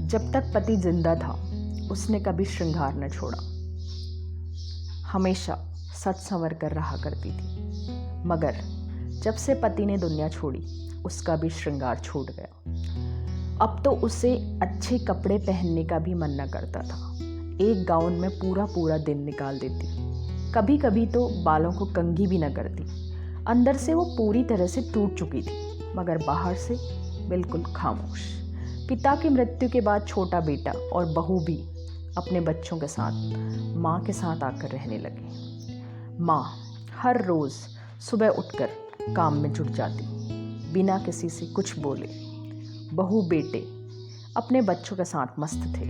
जब तक पति जिंदा था उसने कभी श्रृंगार न छोड़ा। हमेशा सच संवर कर रहा करती थी, मगर जब से पति ने दुनिया छोड़ी उसका भी श्रृंगार छूट गया। अब तो उसे अच्छे कपड़े पहनने का भी मन न करता था। एक गाउन में पूरा पूरा दिन निकाल देती, कभी कभी तो बालों को कंघी भी न करती। अंदर से वो पूरी तरह से टूट चुकी थी, मगर बाहर से बिल्कुल खामोश। पिता की मृत्यु के बाद छोटा बेटा और बहू भी अपने बच्चों के साथ माँ के साथ आकर रहने लगे। माँ हर रोज़ सुबह उठकर काम में जुट जाती, बिना किसी से कुछ बोले। बहू बेटे अपने बच्चों के साथ मस्त थे।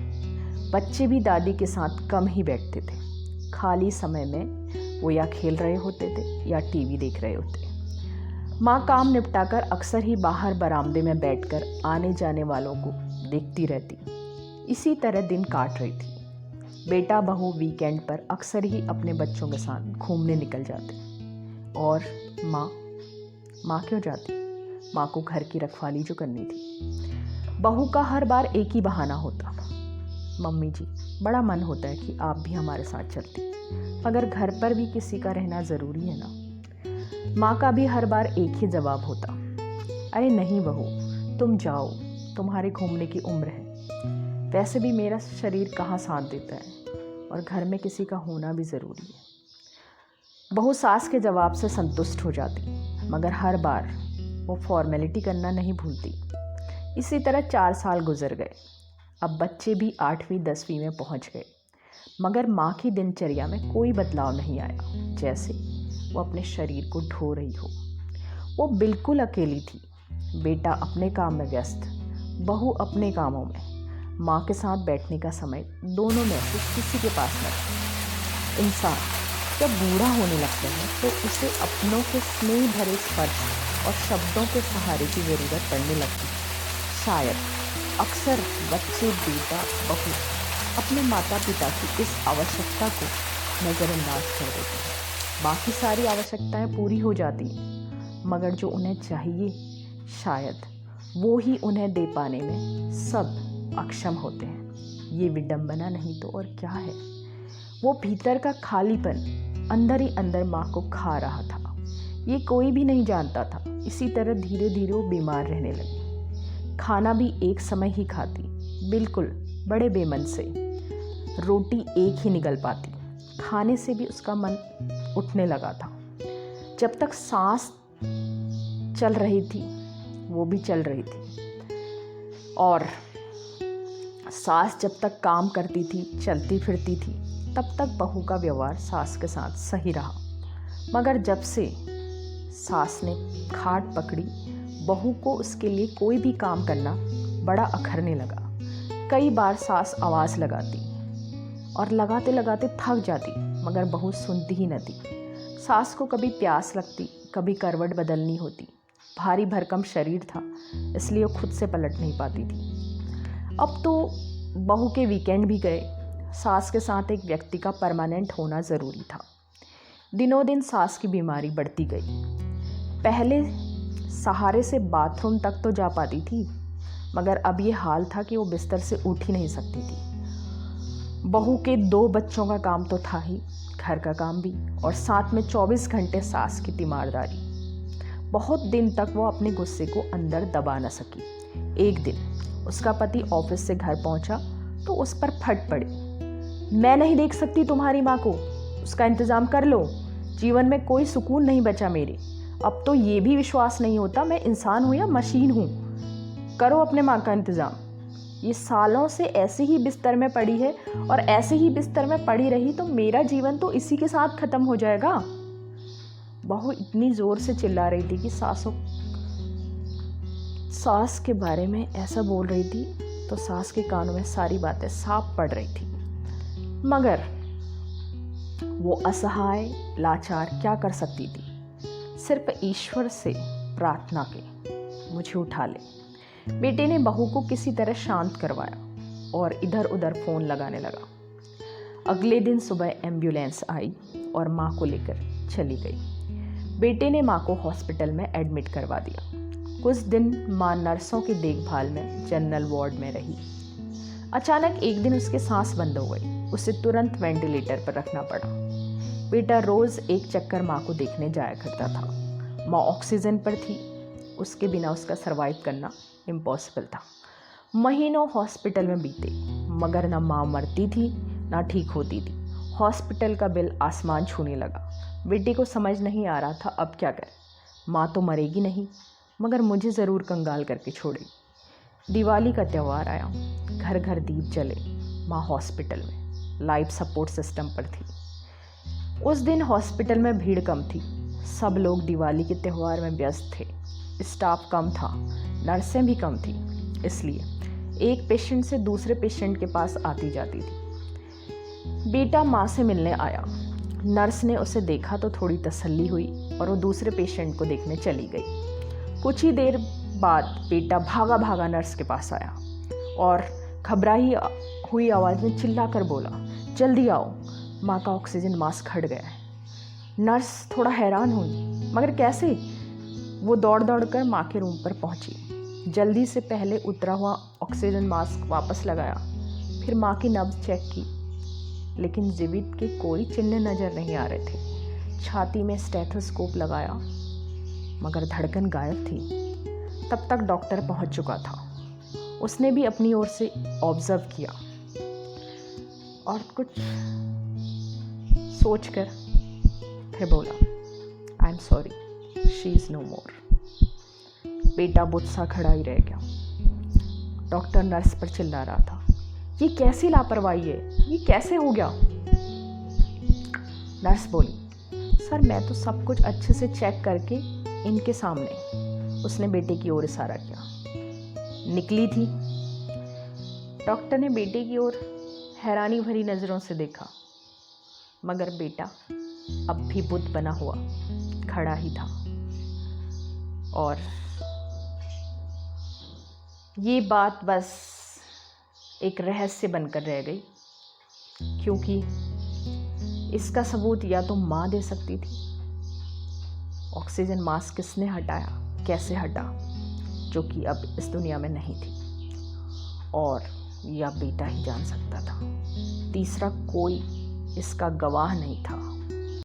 बच्चे भी दादी के साथ कम ही बैठते थे। खाली समय में वो या खेल रहे होते थे या टीवी देख रहे होते। माँ काम निपटाकर अक्सर ही बाहर बरामदे में बैठकर आने जाने वालों को देखती रहती। इसी तरह दिन काट रही थी। बेटा बहू वीकेंड पर अक्सर ही अपने बच्चों के साथ घूमने निकल जाते। और माँ क्यों जाती? माँ को घर की रखवाली जो करनी थी। बहू का हर बार एक ही बहाना होता, मम्मी जी बड़ा मन होता है कि आप भी हमारे साथ चलती, मगर घर पर भी किसी का रहना ज़रूरी है ना। माँ का भी हर बार एक ही जवाब होता, अरे नहीं बहू, तुम जाओ, तुम्हारे घूमने की उम्र है। वैसे भी मेरा शरीर कहाँ साथ देता है और घर में किसी का होना भी ज़रूरी है। बहू सास के जवाब से संतुष्ट हो जाती, मगर हर बार वो फॉर्मेलिटी करना नहीं भूलती। इसी तरह 4 साल गुजर गए। अब बच्चे भी 8वीं 10वीं में पहुंच गए, मगर माँ की दिनचर्या में कोई बदलाव नहीं आया, जैसे वो अपने शरीर को ढो रही हो। वो बिल्कुल अकेली थी। बेटा अपने काम में व्यस्त, बहू अपने कामों में। माँ के साथ बैठने का समय दोनों में से किसी के पास न था। इंसान जब बूढ़ा होने लगता है तो उसे अपनों के स्नेह भरे स्पर्श और शब्दों के सहारे की ज़रूरत पड़ने लगती है। शायद अक्सर बच्चे, बेटा, बहू अपने माता पिता की इस आवश्यकता को नज़रअंदाज कर देते हैं। बाकी सारी आवश्यकताएं पूरी हो जाती हैं, मगर जो उन्हें चाहिए शायद वो ही उन्हें दे पाने में सब अक्षम होते हैं। ये विडंबना नहीं तो और क्या है। वो भीतर का खालीपन अंदर ही अंदर माँ को खा रहा था। ये कोई भी नहीं जानता था। इसी तरह धीरे धीरे वो बीमार रहने लगी। खाना भी एक समय ही खाती, बिल्कुल बड़े बेमन से। रोटी एक ही निगल पाती। खाने से भी उसका मन उठने लगा था। जब तक सांस चल रही थी वो भी चल रही थी, और सास जब तक काम करती थी, चलती फिरती थी, तब तक बहू का व्यवहार सास के साथ सही रहा। मगर जब से सास ने खाट पकड़ी, बहू को उसके लिए कोई भी काम करना बड़ा अखरने लगा। कई बार सास आवाज़ लगाती और लगाते लगाते थक जाती, मगर बहू सुनती ही न थी। सास को कभी प्यास लगती, कभी करवट बदलनी होती। भारी भरकम शरीर था, इसलिए वो खुद से पलट नहीं पाती थी। अब तो बहू के वीकेंड भी गए। सास के साथ एक व्यक्ति का परमानेंट होना ज़रूरी था। दिनों दिन सास की बीमारी बढ़ती गई। पहले सहारे से बाथरूम तक तो जा पाती थी, मगर अब ये हाल था कि वो बिस्तर से उठ ही नहीं सकती थी। बहू के 2 बच्चों का काम तो था ही, घर का काम भी, और साथ में 24 घंटे सास की तीमारदारी। बहुत दिन तक वो अपने गुस्से को अंदर दबा न सकी। एक दिन उसका पति ऑफिस से घर पहुंचा तो उस पर फट पड़ी, मैं नहीं देख सकती तुम्हारी माँ को, उसका इंतज़ाम कर लो। जीवन में कोई सुकून नहीं बचा मेरे। अब तो ये भी विश्वास नहीं होता मैं इंसान हूँ या मशीन हूँ। करो अपने माँ का इंतज़ाम। ये सालों से ऐसे ही बिस्तर में पड़ी है और ऐसे ही बिस्तर में पड़ी रही तो मेरा जीवन तो इसी के साथ ख़त्म हो जाएगा। बहू इतनी ज़ोर से चिल्ला रही थी कि सास के बारे में ऐसा बोल रही थी तो सास के कानों में सारी बातें साफ पड़ रही थी। मगर वो असहाय लाचार क्या कर सकती थी? सिर्फ ईश्वर से प्रार्थना की, मुझे उठा ले। बेटे ने बहू को किसी तरह शांत करवाया और इधर उधर फ़ोन लगाने लगा। अगले दिन सुबह एम्बुलेंस आई और माँ को लेकर चली गई। बेटे ने माँ को हॉस्पिटल में एडमिट करवा दिया। कुछ दिन माँ नर्सों की देखभाल में जनरल वार्ड में रही। अचानक एक दिन उसके सांस बंद हो गई। उसे तुरंत वेंटिलेटर पर रखना पड़ा। बेटा रोज़ एक चक्कर माँ को देखने जाया करता था। माँ ऑक्सीजन पर थी, उसके बिना उसका सरवाइव करना इम्पॉसिबल था। महीनों हॉस्पिटल में बीते, मगर ना माँ मरती थी ना ठीक होती थी। हॉस्पिटल का बिल आसमान छूने लगा। बेटे को समझ नहीं आ रहा था अब क्या करे। माँ तो मरेगी नहीं, मगर मुझे ज़रूर कंगाल करके छोड़ेगी। दिवाली का त्यौहार आया, घर घर दीप जले। माँ हॉस्पिटल में लाइफ सपोर्ट सिस्टम पर थी। उस दिन हॉस्पिटल में भीड़ कम थी, सब लोग दिवाली के त्यौहार में व्यस्त थे। स्टाफ कम था, नर्सें भी कम थी, इसलिए एक पेशेंट से दूसरे पेशेंट के पास आती जाती थी। बेटा माँ से मिलने आया। नर्स ने उसे देखा तो थोड़ी तसल्ली हुई और वो दूसरे पेशेंट को देखने चली गई। कुछ ही देर बाद बेटा भागा भागा नर्स के पास आया और घबराई हुई आवाज़ में चिल्लाकर बोला, जल्दी आओ, माँ का ऑक्सीजन मास्क हट गया है। नर्स थोड़ा हैरान हुई, मगर कैसे? वो दौड़ दौड़ कर माँ के रूम पर पहुंची। जल्दी से पहले उतरा हुआ ऑक्सीजन मास्क वापस लगाया, फिर माँ की नब्ज चेक की, लेकिन जीवित के कोई चिन्ह नज़र नहीं आ रहे थे। छाती में स्टेथोस्कोप लगाया, मगर धड़कन गायब थी। तब तक डॉक्टर पहुंच चुका था। उसने भी अपनी ओर से ऑब्जर्व किया और कुछ सोचकर फिर बोला, I am sorry, she is no more. बेटा बुत-सा खड़ा ही रह गया। डॉक्टर नर्स पर चिल्ला रहा था, ये कैसी लापरवाही है, ये कैसे हो गया? नर्स बोली, सर मैं तो सब कुछ अच्छे से चेक करके इनके सामने। उसने बेटे की ओर इशारा किया। निकली थी। डॉक्टर ने बेटे की ओर हैरानी भरी नज़रों से देखा, मगर बेटा अब भी बुत बना हुआ खड़ा ही था। और ये बात बस एक रहस्य बनकर रह गई, क्योंकि इसका सबूत या तो माँ दे सकती थी, ऑक्सीजन मास्क किसने हटाया, कैसे हटा, जो कि अब इस दुनिया में नहीं थी, और या बेटा ही जान सकता था। तीसरा कोई इसका गवाह नहीं था।